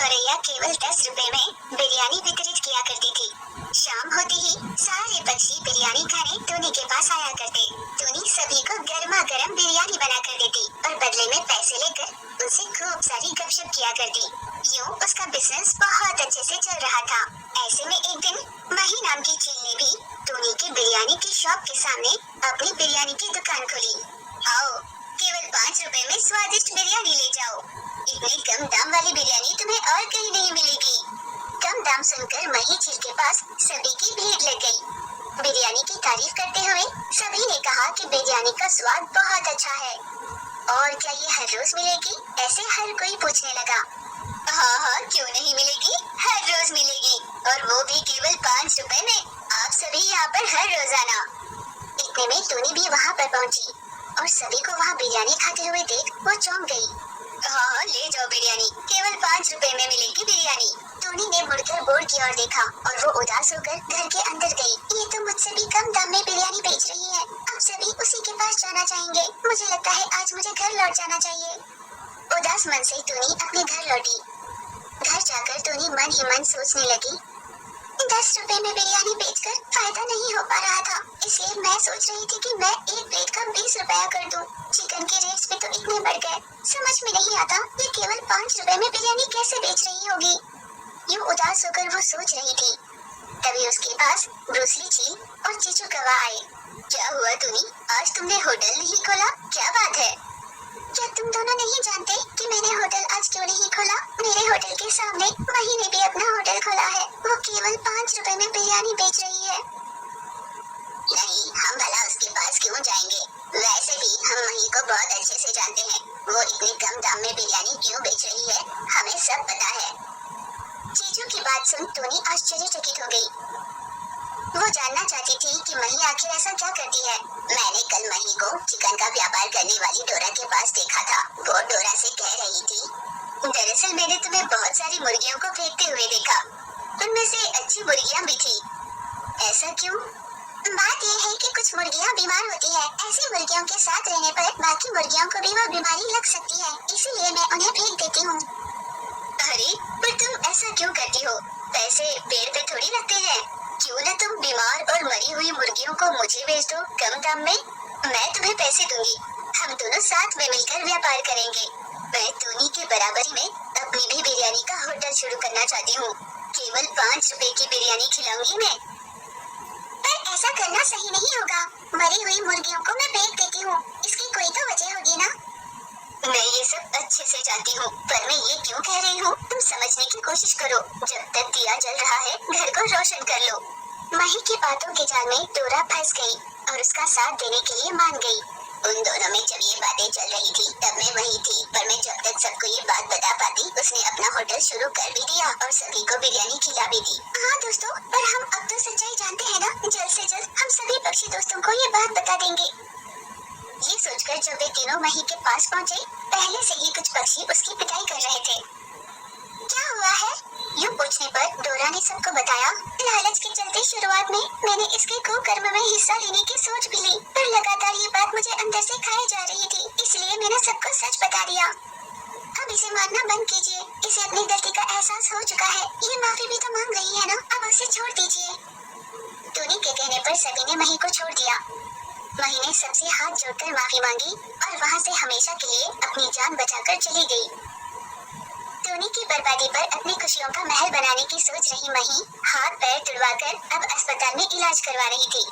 गौरैया केवल 10 रुपए में बिरयानी वितरित किया करती थी। शाम होते ही सारे पक्षी बिरयानी खाने टोनी के पास आया करते। टोनी सभी को गर्मा गर्म बिरयानी बना कर देती और बदले में पैसे लेकर उनसे खूब सारी गपशप किया करती। यूं उसका बिजनेस बहुत अच्छे से चल रहा था। ऐसे में एक दिन मही नाम की चील ने भी टोनी की बिरयानी की शॉप के सामने अपनी बिरयानी की दुकान खोली। आओ, केवल 5 रुपए में स्वादिष्ट बिरयानी ले जाओ। इतनी कम दाम वाली बिरयानी तुम्हें और कहीं नहीं मिलेगी। कम दाम सुनकर मही चील के पास सभी की भीड़ लग गई। बिरयानी की तारीफ करते हुए सभी ने कहा कि बिरयानी का स्वाद बहुत अच्छा है। और क्या ये हर रोज मिलेगी? ऐसे हर कोई पूछने लगा। हाँ, क्यों नहीं मिलेगी, हर रोज मिलेगी, और वो भी केवल 5 रुपए में। आप सभी यहाँ पर हर रोज आना। इतने में टोनी भी वहाँ पर पहुँची और सभी को वहाँ बिरयानी खाते हुए देख वो चौंक गई। हाँ, ले जाओ बिरयानी, केवल 5 रुपए में मिलेगी बिरयानी। टोनी ने मुड़कर बोर्ड की ओर देखा और वो उदास होकर घर के अंदर गई। ये तो मुझसे भी कम दाम में बिरयानी बेच रही है। अब सभी उसी के पास जाना चाहेंगे। मुझे लगता है आज मुझे घर लौट जाना चाहिए। उदास मन से टोनी अपने घर लौटी। घर जाकर टोनी मन ही मन सोचने लगी, 10 रुपए में बिरयानी बेचकर फायदा नहीं हो पा रहा था, इसलिए मैं सोच रही थी कि मैं एक प्लेट का 20 रुपया कर दूं। चिकन के रेट्स भी तो इतने बढ़ गए, समझ में नहीं आता ये केवल 5 रुपए में बिरयानी कैसे बेच रही होगी। यूं उदास होकर वो सोच रही थी। तभी उसके पास ब्रूसली चील और चीचू कौवा आए। क्या हुआ टोनी, आज तुमने होटल नहीं खोला, क्या बात है? क्या तुम दोनों नहीं जानते कि मैंने होटल आज क्यों नहीं खोला? मेरे होटल के सामने मही ने भी अपना होटल खोला है। वो केवल 5 रुपए में बिरयानी बेच रही है। नहीं, हम भला उसके पास क्यों जाएंगे? वैसे भी हम मही को बहुत अच्छे से जानते हैं। वो इतने कम दाम में बिरयानी क्यों बेच रही है, हमें सब पता है। चीचू की बात सुन टोनी आश्चर्यचकित हो गई। वो जानना चाहती थी कि मही आखिर ऐसा क्या करती है। मैंने कल मही को चिकन का व्यापार करने वाली डोरा के पास देखा था। वो डोरा से कह रही थी, दरअसल मैंने तुम्हें बहुत सारी मुर्गियों को फेंकते हुए देखा, उनमें से अच्छी मुर्गियाँ भी थी। ऐसा क्यों? बात यह है कि कुछ मुर्गियाँ बीमार होती है। ऐसी मुर्गियों के साथ रहने पर बाकी मुर्गियों को भी वो बीमारी लग सकती है, इसीलिए मैं उन्हें फेंक देती हूँ। अरे, पर तुम ऐसा क्यों करती हो? पैसे पेड़ पे थोड़ी लगते हैं। क्यों न तुम बीमार और मरी हुई मुर्गियों को मुझे बेच दो कम दाम में। मैं तुम्हें पैसे दूंगी, हम दोनों साथ में मिलकर व्यापार करेंगे। मैं टोनी के बराबरी में अपनी भी बिरयानी का होटल शुरू करना चाहती हूँ। केवल 5 रुपए की बिरयानी खिलाऊंगी मैं। पर ऐसा करना सही नहीं होगा। मरी हुई मुर्गियों को मैं फेंक देती हूँ, इसकी कोई तो वजह होगी ना। मैं ये सब अच्छे से जानती हूँ, पर मैं ये क्यों कह रही हूँ तुम समझने की कोशिश करो। जब तक दिया जल रहा है घर को रोशन कर लो। मही की बातों के जाल में डोरा फंस गई और उसका साथ देने के लिए मान गई। उन दोनों में जब ये बातें चल रही थी तब मैं वही थी, पर मैं जब तक सबको ये बात बता पाती उसने अपना होटल शुरू कर भी दिया और सभी को बिरयानी खिला भी दी। हाँ दोस्तों, पर हम अब तो सच्चाई जानते हैं ना। जल्द से जल्द हम सभी पक्षी दोस्तों को ये बात बता देंगे। ये सोचकर जब वे तीनों मही के पास पहुँचे, पहले से ही कुछ पक्षी उसकी पिटाई कर रहे थे। क्या हुआ है? यूं पूछने पर डोरा ने सबको बताया, लालच के चलते शुरुआत में मैंने इसके कुकर्म में हिस्सा लेने की सोच भी ली, पर लगातार ये बात मुझे अंदर से खाए जा रही थी, इसलिए मैंने सबको सच बता दिया। अब इसे मारना बंद कीजिए, इसे अपनी गलती का एहसास हो चुका है। ये माफी भी तो मांग रही है ना, अब उसे छोड़ दीजिए। टोनी के कहने पर सभी ने मही को छोड़ दिया। मही ने सबसे हाथ जोड़कर माफी मांगी और वहाँ से हमेशा के लिए अपनी जान बचाकर चली गई। टोनी की बर्बादी पर अपनी खुशियों का महल बनाने की सोच रही मही हाथ पैर तुड़वाकर अब अस्पताल में इलाज करवा रही थी।